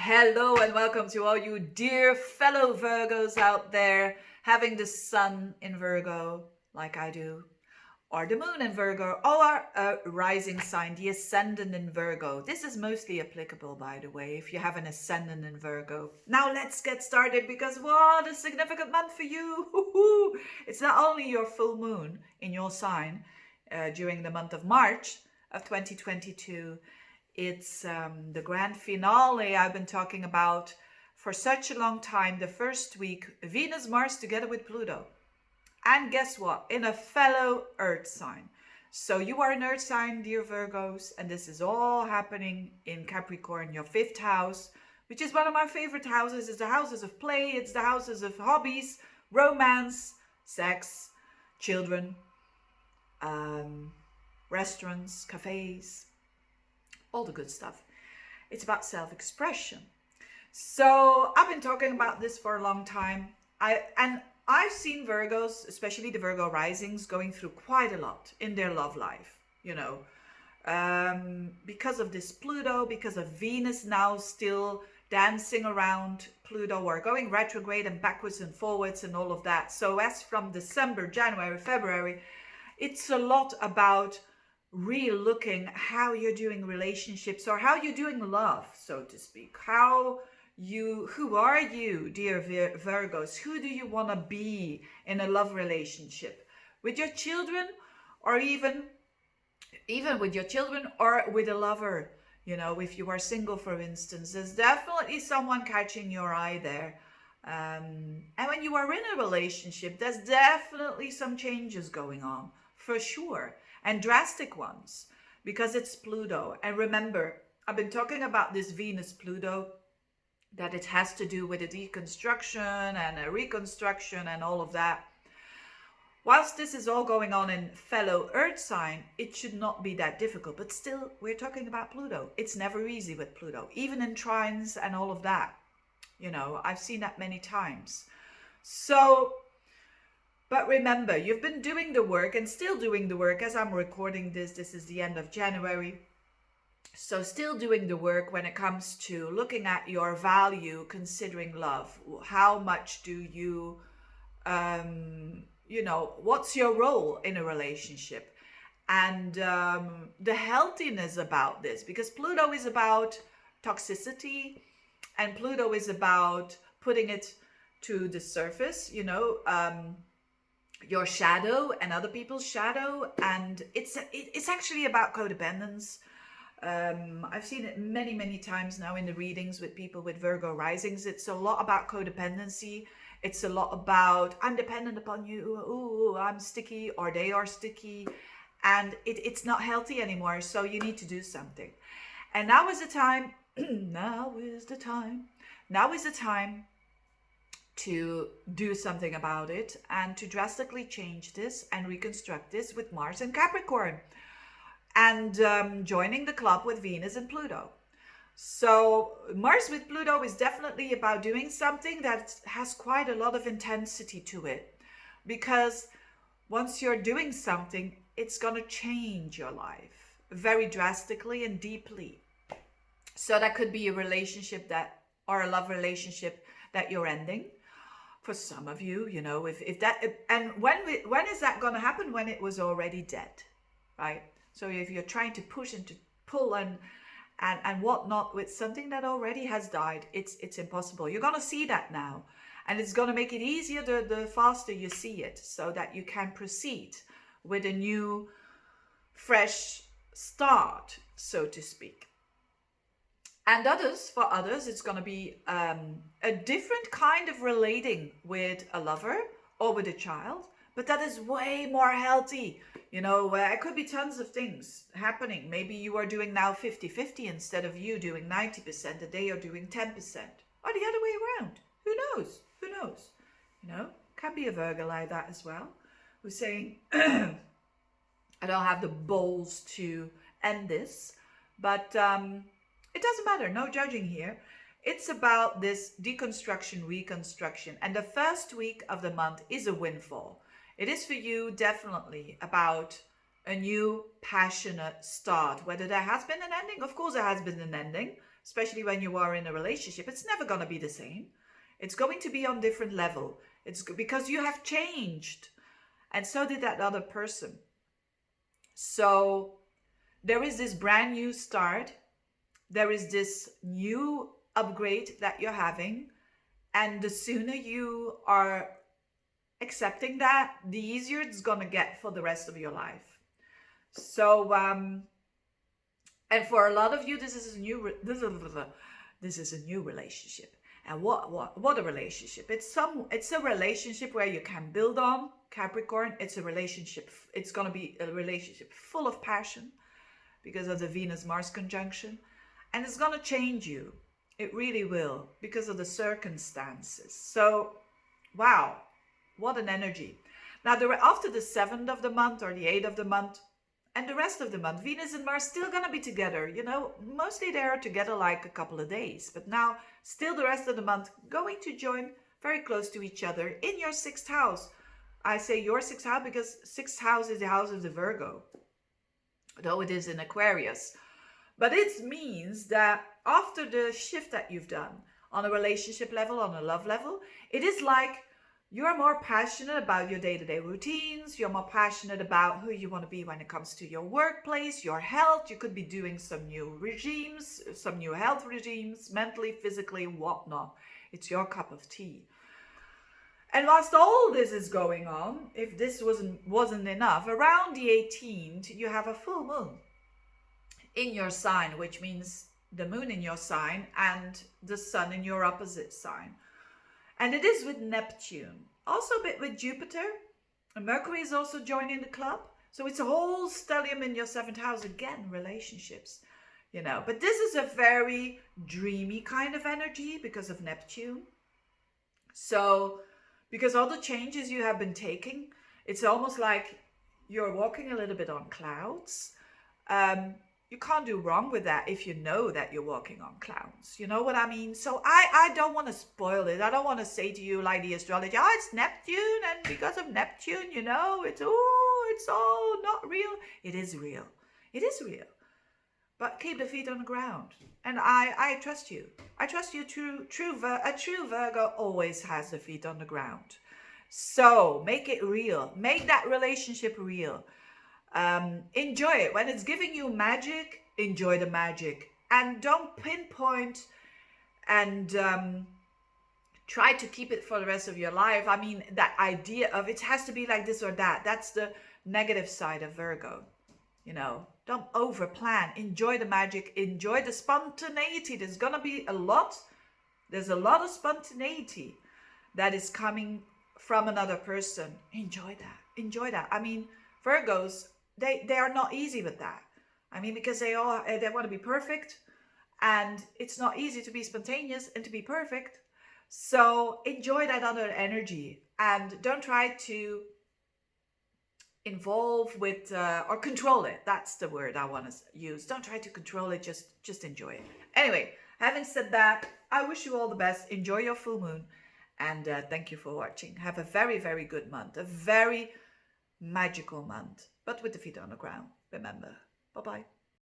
Hello and welcome to all you dear fellow Virgos out there having the sun in Virgo like I do, or the moon in Virgo, or a rising sign, the ascendant in Virgo. This is mostly applicable, by the way, if you have an ascendant in Virgo. Now let's get started because what a significant month for you. It's not only your full moon in your sign during the month of March of 2022. It's the grand finale I've been talking about for such a long time. The first week, Venus, Mars together with Pluto. And guess what? In a fellow earth sign. So you are an earth sign, dear Virgos, and this is all happening in Capricorn, your fifth house, which is one of my favorite houses. It's the houses of play, it's the houses of hobbies, romance, sex, children, restaurants, cafes, all the good stuff. It's about self-expression. So I've been talking about this for a long time. I've seen Virgos, especially the Virgo risings, going through quite a lot in their love life, because of this Pluto, because of Venus now still dancing around Pluto or going retrograde and backwards and forwards and all of that. So as from December, January, February, it's a lot about re-looking how you're doing relationships or how you're doing love, so to speak. Who are you, dear Virgos? Who do you want to be in a love relationship? With your children, or even with your children or with a lover? If you are single, for instance, there's definitely someone catching your eye there. And when you are in a relationship, there's definitely some changes going on, for sure. And drastic ones, because it's Pluto. And remember, I've been talking about this Venus-Pluto, that it has to do with a deconstruction and a reconstruction and all of that. Whilst this is all going on in fellow Earth sign, it should not be that difficult. But still, we're talking about Pluto. It's never easy with Pluto, even in trines and all of that. I've seen that many times. So, but remember, you've been doing the work and still doing the work as I'm recording this. This is the end of January. So still doing the work when it comes to looking at your value, considering love. How much do you, what's your role in a relationship? And the healthiness about this, because Pluto is about toxicity and Pluto is about putting it to the surface, your shadow and other people's shadow, and it's actually about codependence. I've seen it many times now in the readings with people with Virgo risings. It's a lot about codependency. It's a lot about I'm dependent upon you, ooh, I'm sticky, or they are sticky, and it's not healthy anymore. So you need to do something. And now is the time now is the time to do something about it and to drastically change this and reconstruct this with Mars and Capricorn, and joining the club with Venus and Pluto. So Mars with Pluto is definitely about doing something that has quite a lot of intensity to it, because once you're doing something, it's going to change your life very drastically and deeply. So that could be a relationship or a love relationship that you're ending. For some of you, if that, and when is that going to happen? When it was already dead, right? So if you're trying to push and to pull and whatnot with something that already has died, it's impossible. You're going to see that now, and it's going to make it easier the faster you see it, so that you can proceed with a new, fresh start, so to speak. And for others, it's going to be a different kind of relating with a lover or with a child, but that is way more healthy. It could be tons of things happening. Maybe you are doing now 50-50 instead of you doing 90%, and they are doing 10%, or the other way around. Who knows? Can be a Virgo like that as well, who's saying, I don't have the balls to end this, but it doesn't matter, no judging here. It's about this deconstruction, reconstruction. And the first week of the month is a windfall. It is for you definitely about a new passionate start. Whether there has been an ending, of course there has been an ending. especially when you are in a relationship, it's never going to be the same. It's going to be on different level. It's because you have changed, and so did that other person. So there is this brand new start. There is this new upgrade that you're having. And the sooner you are accepting that, the easier it's going to get for the rest of your life. So, and for a lot of you, this is a new relationship. And what a relationship. It's a relationship where you can build on, Capricorn. It's a relationship. It's going to be a relationship full of passion because of the Venus-Mars conjunction. And it's going to change you. It really will, because of the circumstances. So, wow, what an energy. Now, after the 7th of the month or the 8th of the month, and the rest of the month, Venus and Mars still going to be together. You know, mostly they are together like a couple of days. But now, still the rest of the month, going to join very close to each other in your 6th house. I say your 6th house because 6th house is the house of the Virgo, though it is in Aquarius. But it means that after the shift that you've done on a relationship level, on a love level, it is like you're more passionate about your day-to-day routines. You're more passionate about who you want to be when it comes to your workplace, your health. You could be doing some new regimes, some new health regimes, mentally, physically, whatnot. It's your cup of tea. And whilst all this is going on, if this wasn't enough, around the 18th, you have a full moon in your sign, which means the moon in your sign and the sun in your opposite sign. And it is with Neptune, also a bit with Jupiter, and Mercury is also joining the club. So it's a whole stellium in your 7th house, again, relationships, you know. But this is a very dreamy kind of energy because of Neptune. So, because all the changes you have been taking, it's almost like you're walking a little bit on clouds. You can't do wrong with that if you know that you're walking on clouds. You know what I mean? So I don't want to spoil it. I don't want to say to you like the astrology, oh, it's Neptune, and because of Neptune, you know, it's all not real. It is real. It is real. But keep the feet on the ground. And I trust you. I trust you. A true Virgo always has the feet on the ground. So make it real. Make that relationship real. Enjoy it. When it's giving you magic, enjoy the magic. And don't pinpoint and try to keep it for the rest of your life. I mean, that idea of it has to be like this or that. That's the negative side of Virgo. You know, don't over plan. Enjoy the magic. Enjoy the spontaneity. There's going to be there's a lot of spontaneity that is coming from another person. Enjoy that. Enjoy that. I mean, Virgos, they are not easy with that. I mean, because they want to be perfect, and it's not easy to be spontaneous and to be perfect. So enjoy that other energy, and don't try to involve with or control it. That's the word I want to use. Don't try to control it. Just enjoy it. Anyway, having said that, I wish you all the best. Enjoy your full moon, and thank you for watching. Have a very, very good month. A very magical month, but with the feet on the ground. Remember. Bye-bye.